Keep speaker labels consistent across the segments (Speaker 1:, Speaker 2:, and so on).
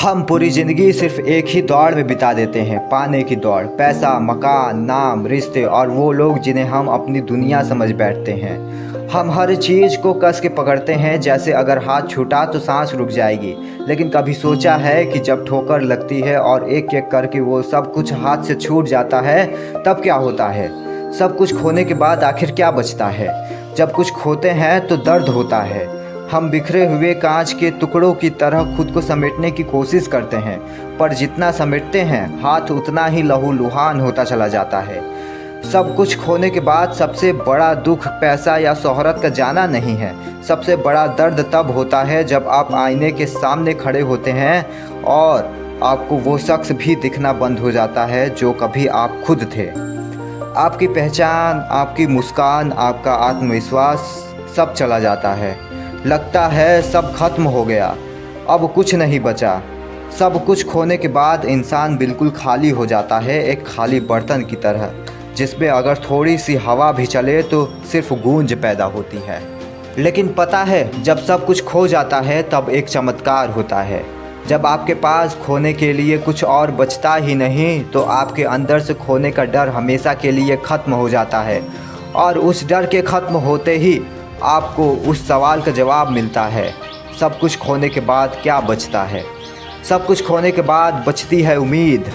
Speaker 1: हम पूरी ज़िंदगी सिर्फ एक ही दौड़ में बिता देते हैं, पाने की दौड़। पैसा, मकान, नाम, रिश्ते और वो लोग जिन्हें हम अपनी दुनिया समझ बैठते हैं। हम हर चीज़ को कस के पकड़ते हैं, जैसे अगर हाथ छूटा तो सांस रुक जाएगी। लेकिन कभी सोचा है कि जब ठोकर लगती है और एक एक करके वो सब कुछ हाथ से छूट जाता है, तब क्या होता है? सब कुछ खोने के बाद आखिर क्या बचता है? जब कुछ खोते हैं तो दर्द होता है। हम बिखरे हुए कांच के टुकड़ों की तरह खुद को समेटने की कोशिश करते हैं, पर जितना समेटते हैं हाथ उतना ही लहूलुहान होता चला जाता है। सब कुछ खोने के बाद सबसे बड़ा दुख पैसा या शोहरत का जाना नहीं है। सबसे बड़ा दर्द तब होता है जब आप आईने के सामने खड़े होते हैं और आपको वो शख्स भी दिखना बंद हो जाता है जो कभी आप खुद थे। आपकी पहचान, आपकी मुस्कान, आपका आत्मविश्वास सब चला जाता है। लगता है सब खत्म हो गया, अब कुछ नहीं बचा। सब कुछ खोने के बाद इंसान बिल्कुल खाली हो जाता है, एक खाली बर्तन की तरह, जिसमें अगर थोड़ी सी हवा भी चले तो सिर्फ गूंज पैदा होती है। लेकिन पता है, जब सब कुछ खो जाता है तब एक चमत्कार होता है। जब आपके पास खोने के लिए कुछ और बचता ही नहीं तो आपके अंदर से खोने का डर हमेशा के लिए ख़त्म हो जाता है। और उस डर के ख़त्म होते ही आपको उस सवाल का जवाब मिलता है, सब कुछ खोने के बाद क्या बचता है? सब कुछ खोने के बाद बचती है उम्मीद।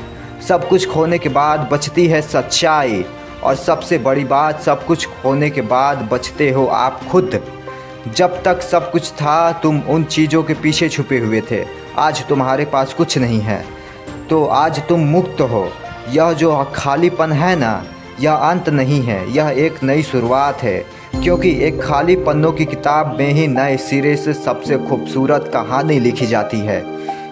Speaker 1: सब कुछ खोने के बाद बचती है सच्चाई। और सबसे बड़ी बात, सब कुछ खोने के बाद बचते हो आप खुद। जब तक सब कुछ था तुम उन चीज़ों के पीछे छुपे हुए थे। आज तुम्हारे पास कुछ नहीं है तो आज तुम मुक्त हो। यह जो खालीपन है ना, यह अंत नहीं है, यह एक नई शुरुआत है। क्योंकि एक खाली पन्नों की किताब में ही नए सिरे से सबसे खूबसूरत कहानी लिखी जाती है।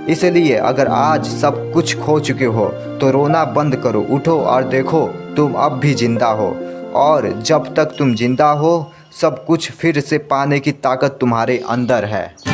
Speaker 1: इसलिए अगर आज सब कुछ खो चुके हो तो रोना बंद करो, उठो और देखो तुम अब भी जिंदा हो। और जब तक तुम जिंदा हो सब कुछ फिर से पाने की ताकत तुम्हारे अंदर है।